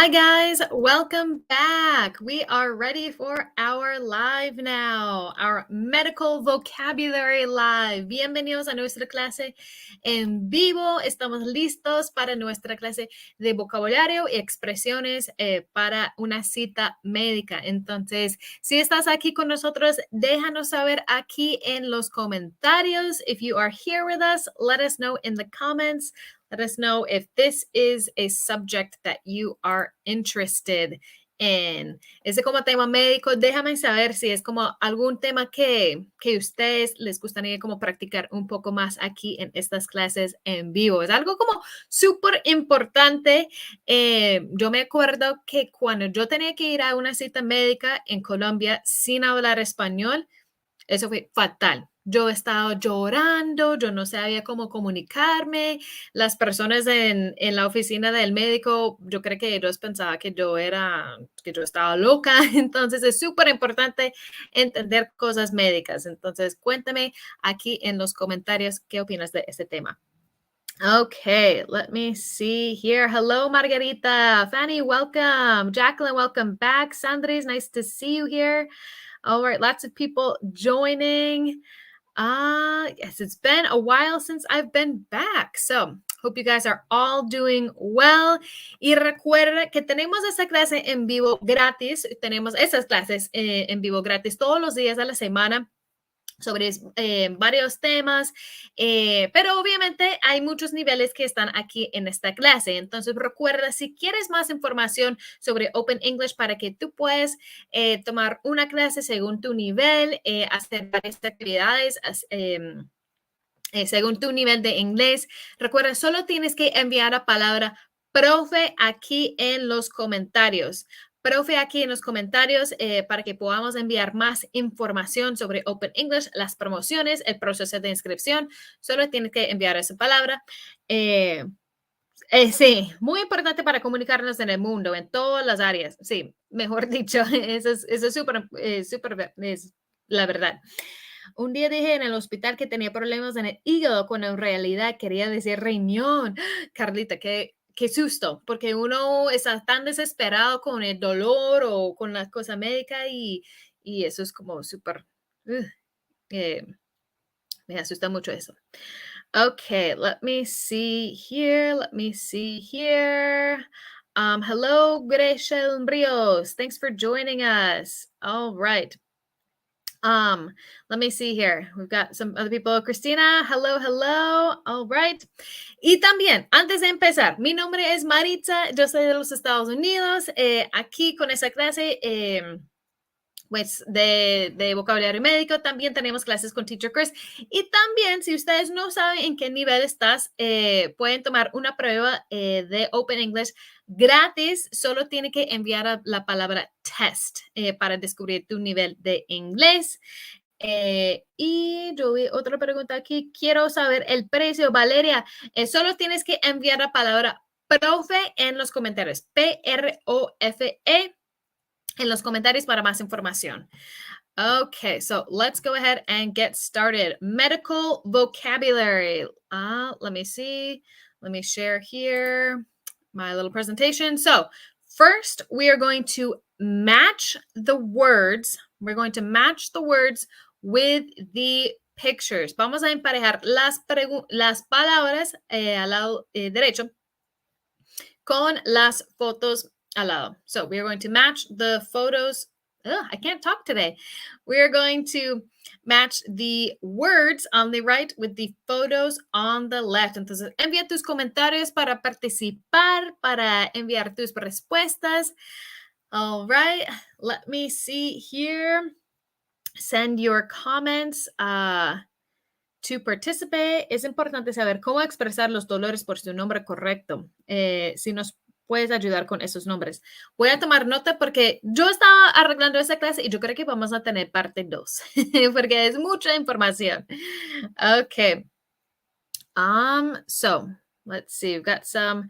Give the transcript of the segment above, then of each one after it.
Hi guys, welcome back. We are ready for our live now, our medical vocabulary live. Bienvenidos a nuestra clase en vivo. Estamos listos para nuestra clase de vocabulario y expresiones para una cita médica. Entonces, si estás aquí con nosotros, déjanos saber aquí en los comentarios. If you are here with us, let us know in the comments. Let us know if this is a subject that you are interested in. Ese como tema médico, déjame saber si es como algún tema que ustedes les gustaría como practicar un poco más aquí en estas clases en vivo. Es algo como súper importante. Yo me acuerdo que cuando yo tenía que ir a una cita médica en Colombia sin hablar español, eso fue fatal. Yo estaba llorando, yo no sabía cómo comunicarme. Las personas en la oficina del médico, yo creo que ellos pensaban que yo estaba loca. Entonces es súper importante entender cosas médicas. Entonces cuéntame aquí en los comentarios qué opinas de este tema. Okay, let me see here. Hello, Margarita. Fanny, welcome. Jacqueline, welcome back. Sandris, nice to see you here. All right, lots of people joining. Yes, it's been a while since I've been back. So, hope you guys are all doing well. Y recuerda que tenemos esa clase en vivo gratis. Tenemos esas clases en vivo gratis todos los días de la semana sobre varios temas, pero obviamente hay muchos niveles que están aquí en esta clase. Entonces recuerda, si quieres más información sobre Open English para que tú puedas tomar una clase según tu nivel, hacer varias actividades según tu nivel de inglés, recuerda, solo tienes que enviar la palabra profe aquí en los comentarios. Profe aquí en los comentarios para que podamos enviar más información sobre Open English, las promociones, el proceso de inscripción. Solo tienes que enviar esa palabra. Sí, muy importante para comunicarnos en el mundo, en todas las áreas. Sí, mejor dicho, eso es súper, es la verdad. Un día dije en el hospital que tenía problemas en el hígado, cuando en realidad quería decir riñón. Carlita, qué susto, porque uno está tan desesperado con el dolor o con la cosa médica y eso es como súper, me asusta mucho eso. Okay, let me see here. Hello, Grecia Brios. Thanks for joining us. All right. Let me see here. We've got some other people. Cristina, hello. All right. Y también, antes de empezar, mi nombre es Maritza, yo soy de los Estados Unidos. Aquí con esa clase pues de vocabulario médico, también tenemos clases con Teacher Chris. Y también, si ustedes no saben en qué nivel estás, pueden tomar una prueba de Open English gratis. Solo tiene que enviar la palabra test para descubrir tu nivel de inglés. Y yo vi otra pregunta aquí. Quiero saber el precio, Valeria. Solo tienes que enviar la palabra profe en los comentarios. PROFE en los comentarios para más información. Okay, so let's go ahead and get started. Medical vocabulary. Let me see. Let me share here my little presentation. So first, we are going to match the words. We're going to match the words with the pictures. Vamos a emparejar las palabras al lado derecho con las fotos al lado. So we are going to match the photos. I can't talk today. We are going to match the words on the right with the photos on the left. Entonces, envía tus comentarios para participar, para enviar tus respuestas. All right, let me see here. Send your comments to participate. Es importante saber cómo expresar los dolores por su nombre correcto. Si nos puedes ayudar con esos nombres. Voy a tomar nota porque yo estaba arreglando esa clase y yo creo que vamos a tener parte 2 porque es mucha información. Okay. So let's see. We've got some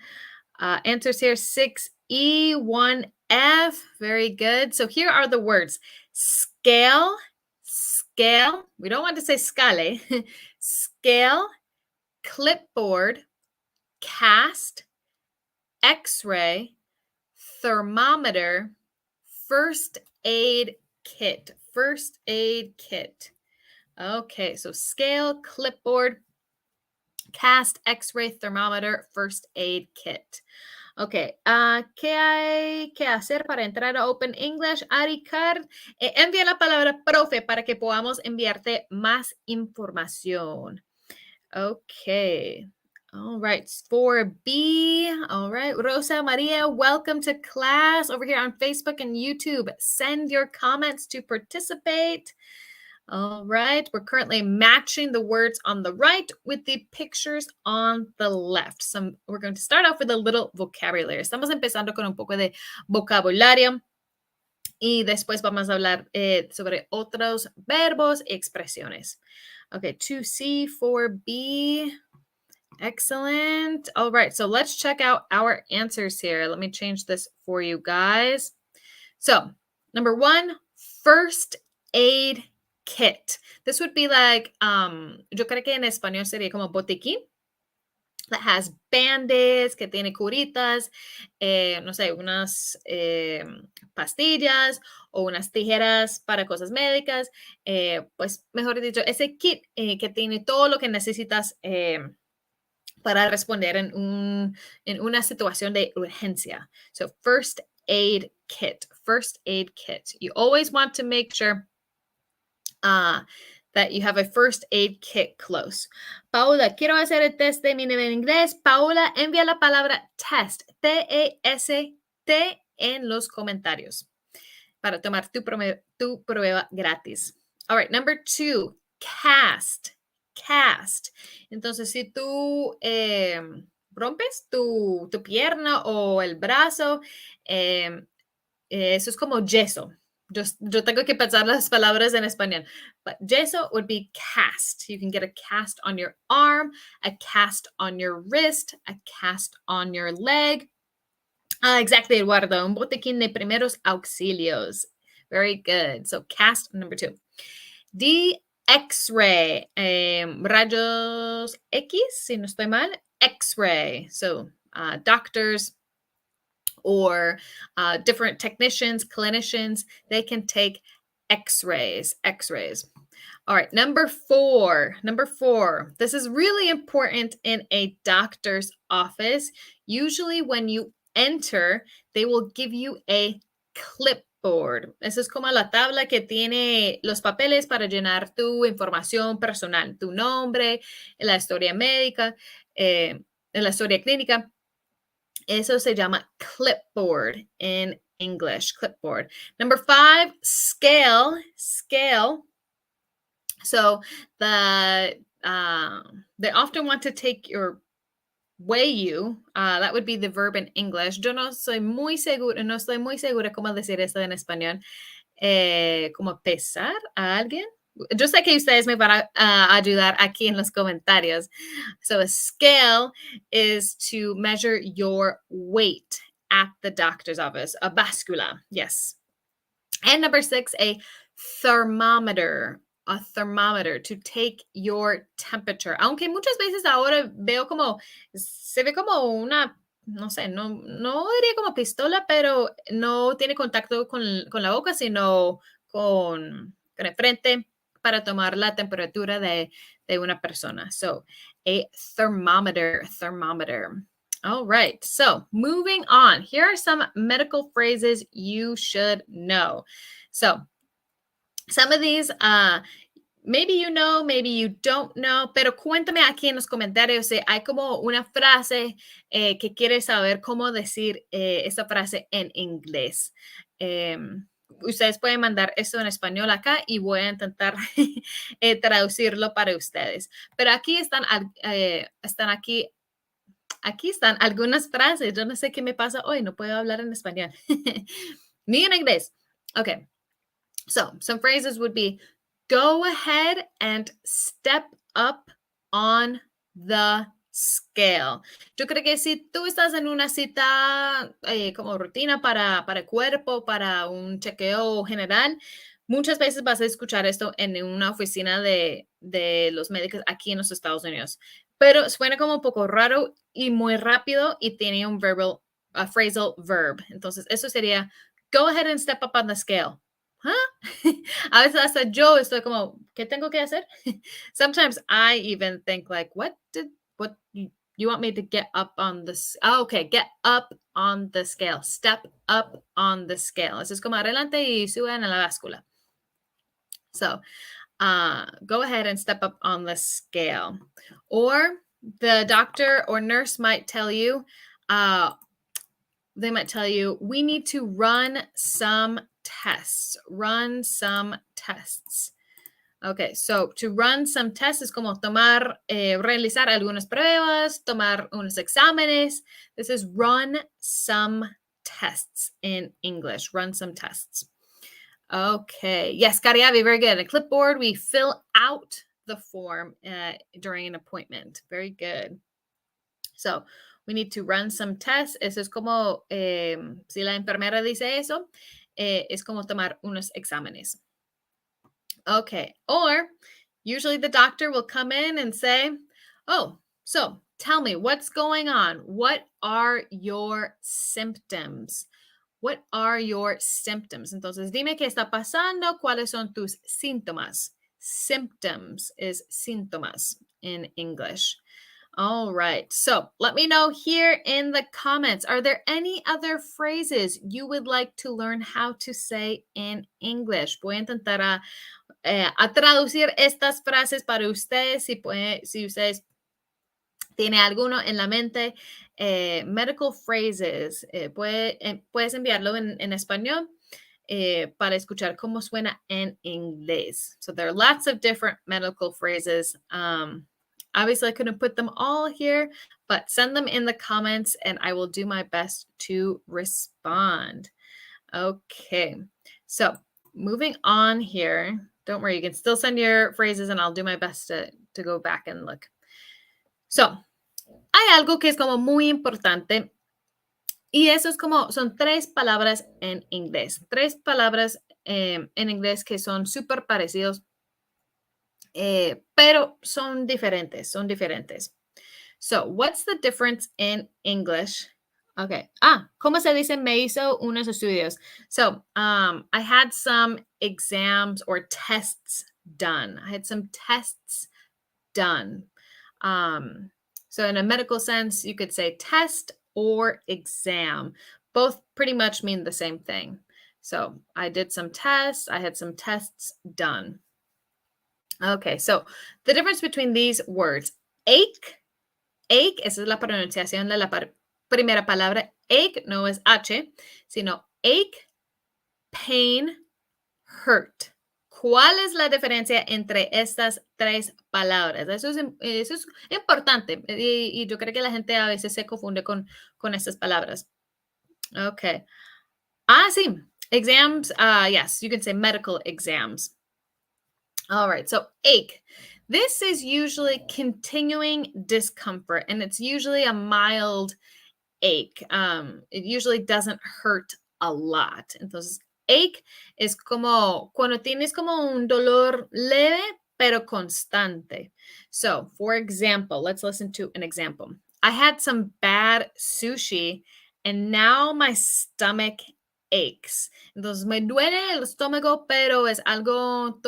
answers here. 6E, 1F. Very good. So here are the words. Scale. We don't want to say scale. Scale, clipboard, cast, X-ray, thermometer, first aid kit. First aid kit. Okay, so scale, clipboard, cast, x-ray, thermometer, first aid kit. Ok, ¿qué hay que hacer para entrar a Open English? Aricard, envía la palabra profe para que podamos enviarte más información. Ok. All right, 4B. All right, Rosa Maria, welcome to class over here on Facebook and YouTube. Send your comments to participate. All right, we're currently matching the words on the right with the pictures on the left. We're going to start off with a little vocabulary. Estamos empezando con un poco de vocabulario y después vamos a hablar sobre otros verbos y expresiones. Okay, 2C, 4B. Excellent. All right, so let's check out our answers here. Let me change this for you guys. So, number 1, first aid kit. This would be like, yo creo que en español sería como botiquín, that has band-aids, que tiene curitas, no sé, unas pastillas o unas tijeras para cosas médicas. Pues, mejor dicho, ese kit que tiene todo lo que necesitas para responder en una situación de urgencia. So, first aid kit. First aid kit. You always want to make sure that you have a first aid kit close. Paula, quiero hacer el test de mi nivel en inglés. Paula, envía la palabra test, T-E-S-T, en los comentarios para tomar tu prueba gratis. All right, number 2, cast. Cast. Entonces, si tú rompes tu pierna o el brazo, eso es como yeso. Yo tengo que pensar las palabras en español. But yeso would be cast. You can get a cast on your arm, a cast on your wrist, a cast on your leg. Exactly, Eduardo. Un botiquín de primeros auxilios. Very good. So cast, number 2. D, X-ray. Rayos X, si no estoy mal. X-ray. So doctors or different technicians, clinicians, they can take X-rays. All right, number 4. This is really important in a doctor's office. Usually when you enter, they will give you a clipboard. Eso es como la tabla que tiene los papeles para llenar tu información personal, tu nombre, la historia médica, la historia clínica. Eso se llama clipboard in English, clipboard. Number 5, scale. So they often want to take your weigh you. That would be the verb in English. Yo no estoy muy segura cómo decir esto en español. Como pesar a alguien. Yo sé que ustedes me van a ayudar aquí en los comentarios. So a scale is to measure your weight at the doctor's office. A báscula, yes. And number 6, a thermometer. A thermometer to take your temperature. Aunque muchas veces ahora veo como, se ve como una, no sé, no diría como pistola, pero no tiene contacto con la boca, sino con el frente para tomar la temperatura de una persona. So, a thermometer. All right, so moving on. Here are some medical phrases you should know. So, some of these, maybe you know, maybe you don't know, pero cuéntame aquí en los comentarios si hay como una frase que quieres saber cómo decir esa frase en inglés. Ustedes pueden mandar esto en español acá y voy a intentar traducirlo para ustedes. Pero aquí están algunas frases. Yo no sé qué me pasa hoy, no puedo hablar en español. Ni en inglés. Okay. So, some phrases would be, go ahead and step up on the scale. Yo creo que si tú estás en una cita como rutina para el cuerpo, para un chequeo general, muchas veces vas a escuchar esto en una oficina de los médicos aquí en los Estados Unidos. Pero suena como un poco raro y muy rápido y tiene un a phrasal verb. Entonces, eso sería, go ahead and step up on the scale. ¿Huh? A veces hasta yo estoy como, ¿qué tengo que hacer? Sometimes I even think like, what you want me to get up on this? Oh, okay, get up on the scale. Step up on the scale. Eso es como adelante y suben a la báscula. So, go ahead and step up on the scale. Or the doctor or nurse might tell you, they might tell you, we need to run some tests. Run some tests. Okay, so to run some tests es como tomar, realizar algunas pruebas, tomar unos exámenes. This is run some tests in English. Run some tests. Okay, yes, Kariabi, very good. A clipboard, we fill out the form during an appointment. Very good. So, we need to run some tests. Eso es como, si la enfermera dice eso, es como tomar unos exámenes. Okay, or usually the doctor will come in and say, oh, so tell me what's going on. What are your symptoms? What are your symptoms? Entonces, dime qué está pasando. ¿Cuáles son tus síntomas? Symptoms is síntomas in English. All right. So let me know here in the comments. Are there any other phrases you would like to learn how to say in English? Voy a intentar a traducir estas frases para ustedes. Si ustedes tienen alguno en la mente, medical phrases, puedes enviarlo en español para escuchar cómo suena en inglés. So there are lots of different medical phrases. Obviously, I couldn't put them all here, but send them in the comments and I will do my best to respond. Okay, so moving on here. Don't worry, you can still send your phrases and I'll do my best to go back and look. So, hay algo que es como muy importante y eso es como, son 3 palabras en inglés. 3 palabras en inglés que son súper parecidos, pero son diferentes, So, what's the difference in English? Okay. ¿Cómo se dice? Me hizo unos estudios. So, I had some exams or tests done. I had some tests done. So in a medical sense, you could say test or exam. Both pretty much mean the same thing. So I did some tests. I had some tests done. Okay, so the difference between these words, ache, esa es la pronunciación de la primera palabra. Ache no es H, sino ache, pain, hurt. ¿Cuál es la diferencia entre estas 3 palabras? Eso es importante y yo creo que la gente a veces se confunde con estas palabras. Okay. Sí. Exams, yes, you can say medical exams. All right, so ache. This is usually continuing discomfort, and it's usually a mild ache. It usually doesn't hurt a lot. Entonces, ache es como cuando tienes como un dolor leve pero constante. So, for example, let's listen to an example. I had some bad sushi and now my stomach aches. Entonces, me duele el estómago, pero es algo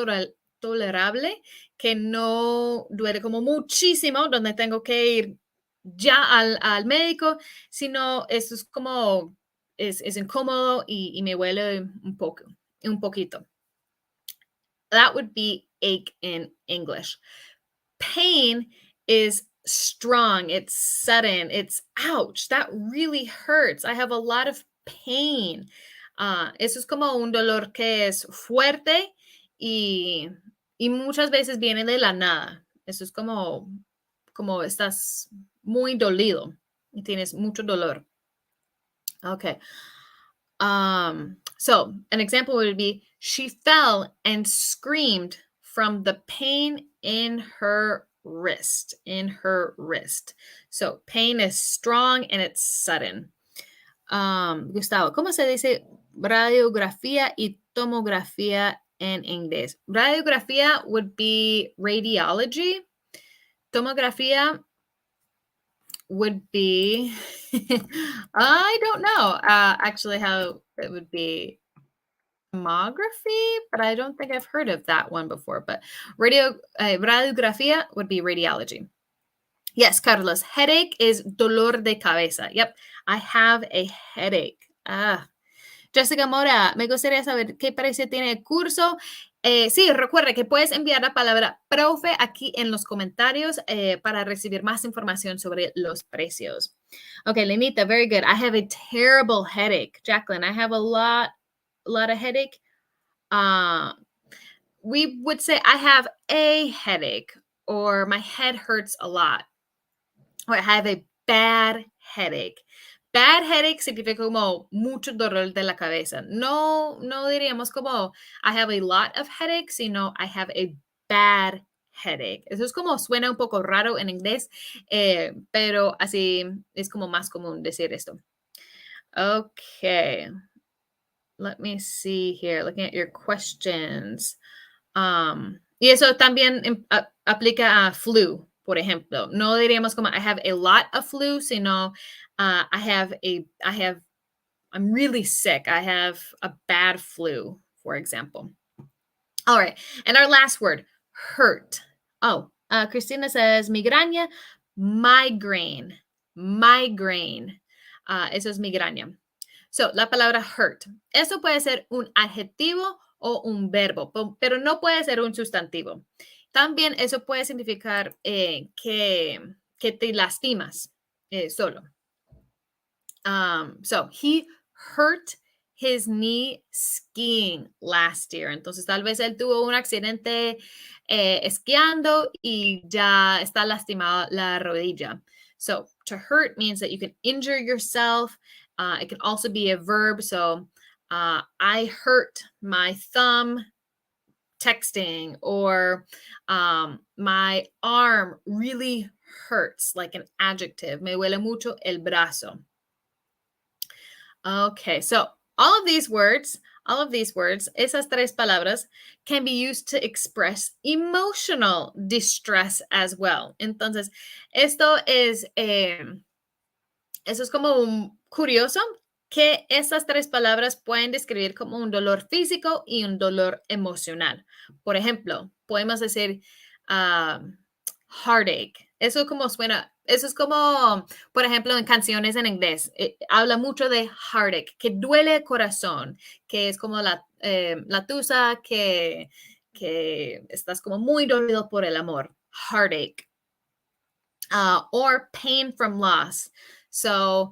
tolerable que no duele como muchísimo, donde tengo que ir ya al médico, sino eso es como es incómodo y me huele un poquito. That would be ache in English. Pain is strong, it's sudden, it's ouch, that really hurts. I have a lot of pain. Eso es como un dolor que es fuerte y muchas veces viene de la nada. Eso es como estás muy dolido y tienes mucho dolor. Okay. So an example would be, she fell and screamed from the pain in her wrist. So pain is strong and it's sudden. Gustavo, ¿cómo se dice radiografía y tomografía en inglés? Radiografía would be radiology. Tomografía would be, I don't know actually how it would be tomography, but I don't think I've heard of that one before. But radiografía would be radiology. Yes, Carlos, headache is dolor de cabeza. Yep, I have a headache. Jessica Mora, me gustaría saber qué precio tiene el curso. Sí, recuerda que puedes enviar la palabra profe aquí en los comentarios para recibir más información sobre los precios. Okay, Lenita, very good. I have a terrible headache. Jacqueline, I have a lot of headache. We would say I have a headache, or my head hurts a lot, or I have a bad headache. Bad headache significa como mucho dolor de la cabeza. No diríamos como I have a lot of headaches, sino I have a bad headache. Eso es como suena un poco raro en inglés, pero así es como más común decir esto. Okay. Let me see here, looking at your questions. Y eso también aplica a flu, por ejemplo. No diríamos como I have a lot of flu, sino I'm really sick. I have a bad flu, for example. All right. And our last word, hurt. Oh, Christina says migraña, migraine. Eso es migraña. So, la palabra hurt. Eso puede ser un adjetivo o un verbo, pero no puede ser un sustantivo. También eso puede significar que te lastimas solo. So, he hurt his knee skiing last year. Entonces, tal vez él tuvo un accidente esquiando y ya está lastimada la rodilla. So, to hurt means that you can injure yourself. It can also be a verb. So, I hurt my thumb texting, or my arm really hurts, like an adjective. Me duele mucho el brazo. Okay, so all of these words, esas tres palabras, can be used to express emotional distress as well. Entonces, eso es como curioso, que esas tres palabras pueden describir como un dolor físico y un dolor emocional. Por ejemplo, podemos decir heartache. Eso como suena, eso es como, por ejemplo, en canciones en inglés, habla mucho de heartache, que duele el corazón, que es como la tusa que estás como muy dolido por el amor, heartache. Or pain from loss. So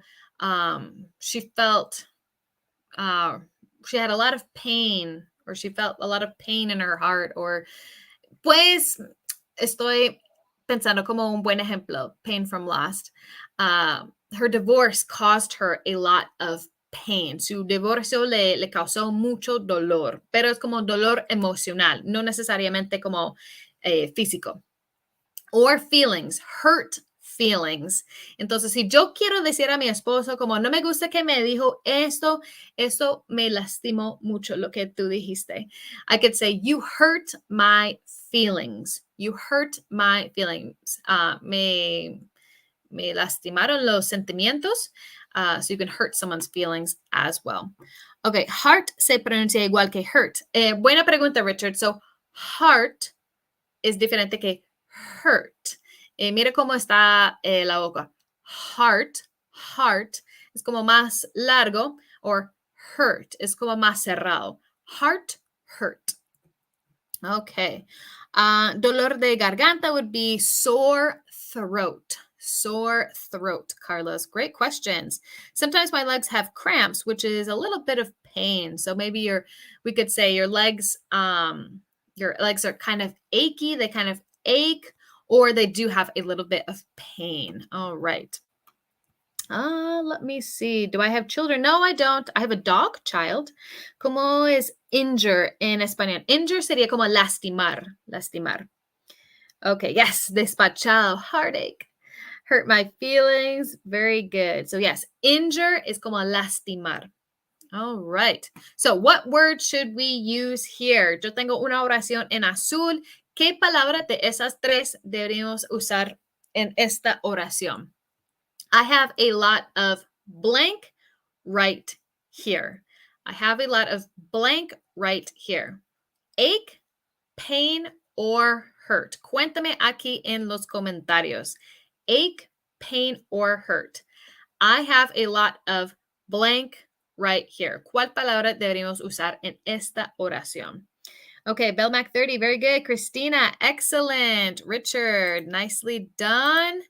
she felt, she had a lot of pain, or she felt a lot of pain in her heart, or pues estoy pensando como un buen ejemplo, pain from loss. Her divorce caused her a lot of pain. Su divorcio le causó mucho dolor, pero es como dolor emocional, no necesariamente como físico. Or feelings, hurt feelings. Entonces, si yo quiero decir a mi esposo como no me gusta que me dijo esto me lastimó mucho lo que tú dijiste. I could say, you hurt my feelings. You hurt my feelings. Me lastimaron los sentimientos. So you can hurt someone's feelings as well. Okay, heart se pronuncia igual que hurt. Buena pregunta, Richard. So, heart es diferente que hurt. Mire cómo está la boca. Heart es como más largo, or hurt es como más cerrado. Heart, hurt. Okay. Dolor de garganta would be sore throat. Sore throat, Carlos. Great questions. Sometimes my legs have cramps, which is a little bit of pain. So maybe we could say your legs are kind of achy. They kind of ache, or they do have a little bit of pain. All right. Let me see. Do I have children? No, I don't. I have a dog child. ¿Cómo es injure en español? Injure sería como lastimar. Okay, yes, despachado, heartache. Hurt my feelings. Very good. So yes, injure is como lastimar. All right. So what word should we use here? Yo tengo una oración en azul. ¿Qué palabra de esas tres deberíamos usar en esta oración? I have a lot of blank right here. I have a lot of blank right here. Ache, pain, or hurt. Cuéntame aquí en los comentarios. Ache, pain, or hurt. I have a lot of blank right here. ¿Cuál palabra deberíamos usar en esta oración? Okay, Belmac 30, very good. Christina, excellent. Richard, nicely done.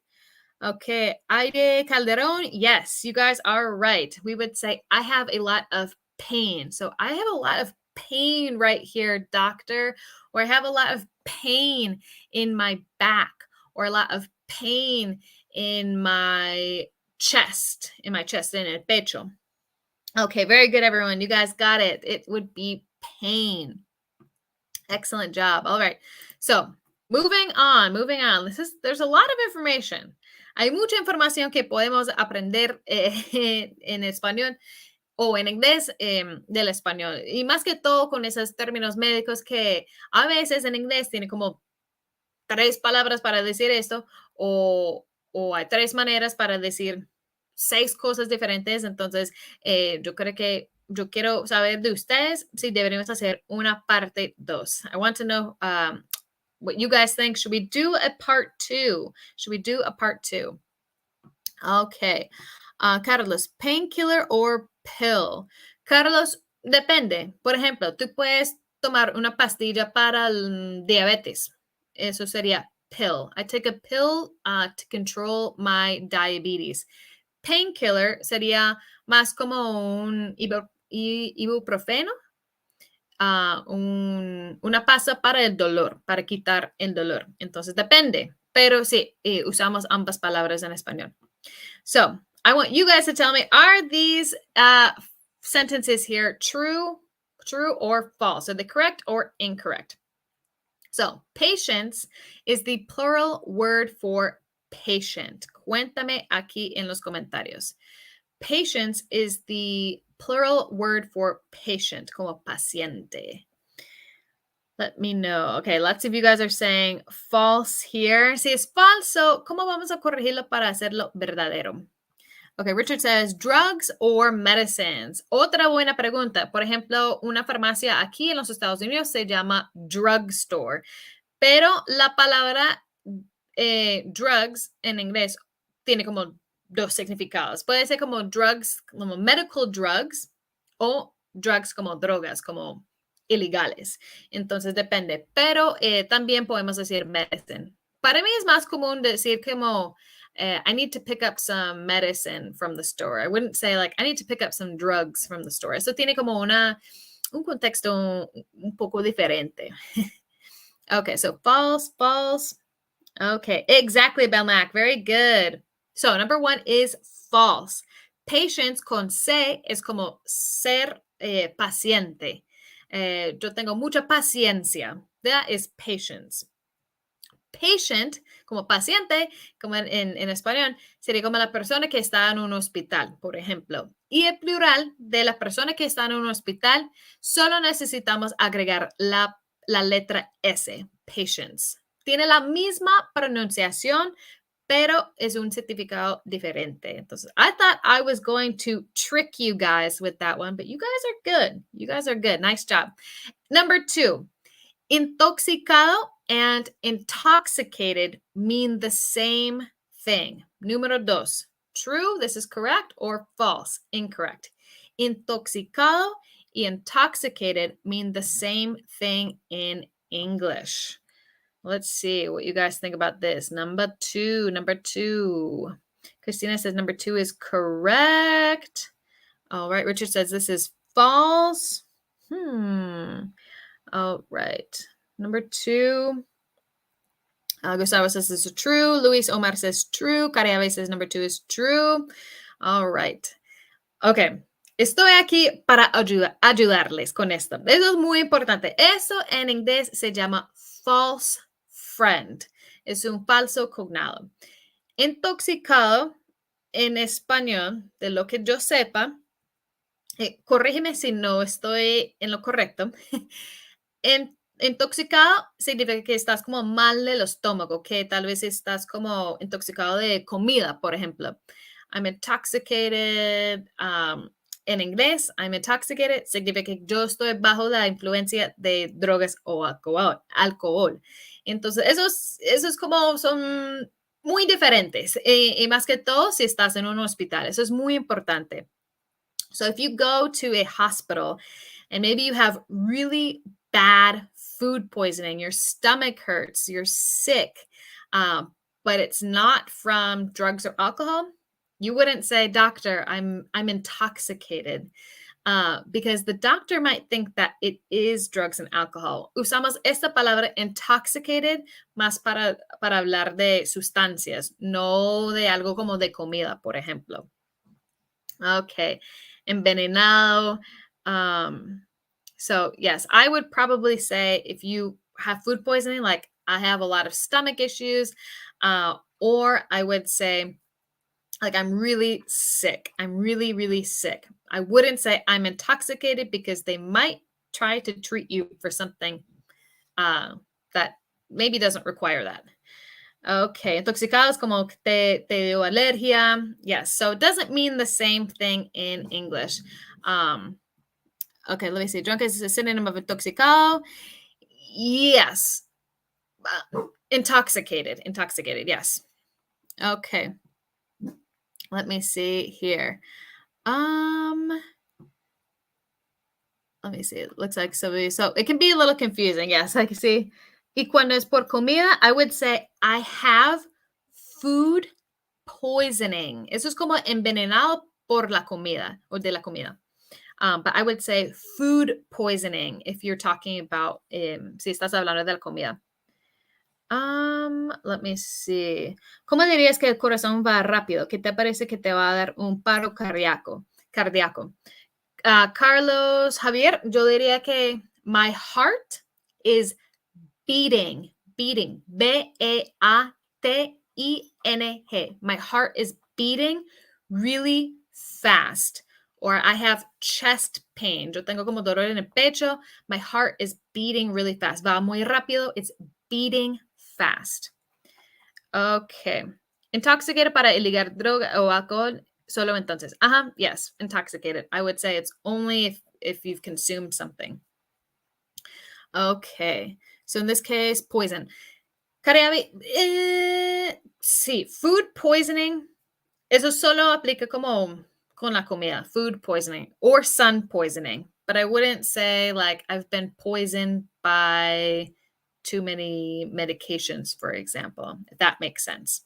Okay, Aide Calderon, yes, you guys are right. We would say, I have a lot of pain. So I have a lot of pain right here, doctor, or I have a lot of pain in my back, or a lot of pain in my chest, in el pecho. Okay, very good, everyone. You guys got it. It would be pain. Excellent job. All right. So, moving on. There's a lot of information. Hay mucha información que podemos aprender en español o en inglés del español. Y más que todo con esos términos médicos que a veces en inglés tiene como 3 palabras para decir esto o hay 3 maneras para decir 6 cosas diferentes. Entonces, yo quiero saber de ustedes si deberíamos hacer una parte 2. I want to know what you guys think. Should we do a part 2? Okay. Carlos, painkiller or pill? Carlos, depende. Por ejemplo, tú puedes tomar una pastilla para el diabetes. Eso sería pill. I take a pill to control my diabetes. Painkiller sería más como un ibuprofeno, una pasta para el dolor, para quitar el dolor. Entonces depende, pero sí, usamos ambas palabras en español. So I want you guys to tell me, are these sentences here true or false? Are they correct or incorrect? So, patience is the plural word for patient. Cuéntame aquí en los comentarios. Patience is the plural word for patient, como paciente. Let me know. Okay, lots of you guys are saying false here. Si es falso, ¿cómo vamos a corregirlo para hacerlo verdadero? Okay, Richard says drugs or medicines. Otra buena pregunta. Por ejemplo, una farmacia aquí en los Estados Unidos se llama drugstore, pero la palabra drugs en inglés tiene como 2 significados. Puede ser como drugs, como medical drugs, o drugs como drogas, como ilegales. Entonces depende, pero también podemos decir medicine. Para mí es más común decir como I need to pick up some medicine from the store. I wouldn't say like I need to pick up some drugs from the store. Eso tiene como un contexto un poco diferente. Okay, so false. Okay, exactly, Belmac. Very good. So number 1 is false. Patience con C es como ser paciente. Yo tengo mucha paciencia. That is patience. Patient, como paciente, como en español, sería como la persona que está en un hospital, por ejemplo. Y el plural de la persona que está en un hospital, solo necesitamos agregar la letra S, patience. Tiene la misma pronunciación, pero es un significado diferente. Entonces, I thought I was going to trick you guys with that one, but you guys are good. Nice job. Number 2, intoxicado and intoxicated mean the same thing. Número 2, true, this is correct, or false, incorrect. Intoxicado y intoxicated mean the same thing in English. Let's see what you guys think about this. Number two. Christina says number 2 is correct. All right. Richard says this is false. All right. Number 2. Gustavo says this is true. Luis Omar says true. Cariabe says number 2 is true. All right. Okay. Estoy aquí para ayudarles con esto. Eso es muy importante. Eso en inglés se llama false friend. Es un falso cognado. Intoxicado en español, de lo que yo sepa, corrígeme si no estoy en lo correcto. Intoxicado significa que estás como mal del estómago, que tal vez estás como intoxicado de comida, por ejemplo. I'm intoxicated. En inglés, I'm intoxicated significa que yo estoy bajo la influencia de drogas o alcohol. Entonces, esos como son muy diferentes. Y más que todo, si estás en un hospital, eso es muy importante. So if you go to a hospital and maybe you have really bad food poisoning, your stomach hurts, you're sick, but it's not from drugs or alcohol, you wouldn't say, "Doctor, I'm intoxicated," because the doctor might think that it is drugs and alcohol. Usamos esta palabra intoxicated más para hablar de sustancias, no de algo como de comida, por ejemplo. Okay, envenenado. So yes, I would probably say if you have food poisoning, like I have a lot of stomach issues, or I would say like I'm really sick. I'm really, really sick. I wouldn't say I'm intoxicated because they might try to treat you for something that maybe doesn't require that. Okay, intoxicado es como que te dio alergia. Yes, so it doesn't mean the same thing in English. Okay, let me see. Drunk is a synonym of intoxicado. Yes. Intoxicated. Intoxicated, yes. Okay. Let me see here. Let me see. It looks like so it can be a little confusing. Yes, I can see. Y cuando es por comida, I would say I have food poisoning. Eso es como envenenado por la comida o de la comida. But I would say food poisoning if you're talking about si estás hablando de la comida. Let me see. ¿Cómo dirías que el corazón va rápido? ¿Qué te parece que te va a dar un paro cardíaco? Carlos, Javier, yo diría que my heart is beating. B-E-A-T-I-N-G. My heart is beating really fast. Or I have chest pain. Yo tengo como dolor en el pecho. My heart is beating really fast. Va muy rápido. It's beating fast. Okay. Intoxicated para ligar droga o alcohol. Solo entonces. Yes. Intoxicated. I would say it's only if you've consumed something. Okay. So in this case, poison. Cariabi, sí, food poisoning, eso solo aplica como con la comida, food poisoning or sun poisoning. But I wouldn't say like I've been poisoned by too many medications, for example, if that makes sense.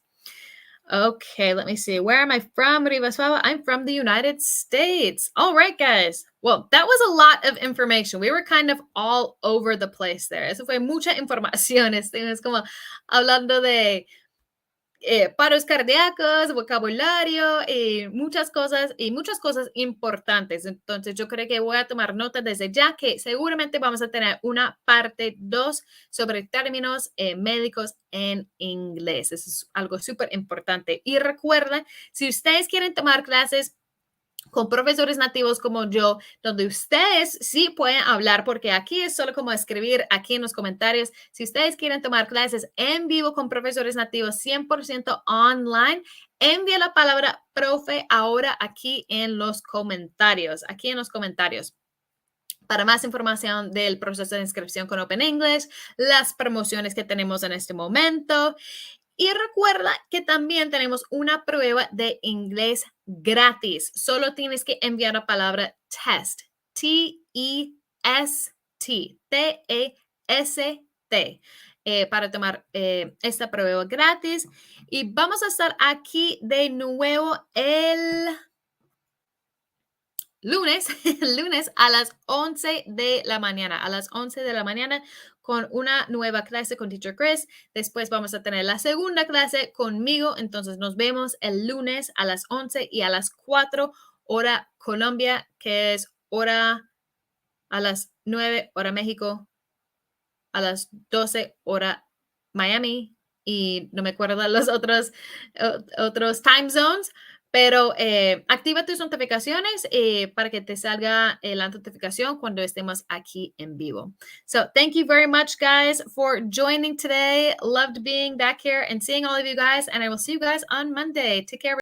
Okay, let me see. Where am I from, Rivaswava? I'm from the United States. All right, guys. Well, that was a lot of information. We were kind of all over the place there. Eso fue mucha información. Estuvimos como hablando de paros cardíacos, vocabulario y muchas cosas importantes. Entonces, yo creo que voy a tomar nota desde ya que seguramente vamos a tener una parte 2 sobre términos médicos en inglés. Eso es algo súper importante. Y recuerden, si ustedes quieren tomar clases con profesores nativos como yo, donde ustedes sí pueden hablar, porque aquí es solo como escribir aquí en los comentarios. Si ustedes quieren tomar clases en vivo con profesores nativos 100% online, envía la palabra profe ahora aquí en los comentarios, Para más información del proceso de inscripción con Open English, las promociones que tenemos en este momento. Y recuerda que también tenemos una prueba de inglés gratis. Solo tienes que enviar la palabra test, T-E-S-T, T-E-S-T, para tomar esta prueba gratis. Y vamos a estar aquí de nuevo el lunes a las 11 de la mañana, con una nueva clase con Teacher Chris. Después vamos a tener la segunda clase conmigo. Entonces nos vemos el lunes a las 11 y a las 4 hora Colombia, que es hora a las 9 hora México, a las 12 hora Miami y no me acuerdo los otros time zones. Pero activa tus notificaciones para que te salga la notificación cuando estemos aquí en vivo. So thank you very much, guys, for joining today. Loved being back here and seeing all of you guys. And I will see you guys on Monday. Take care.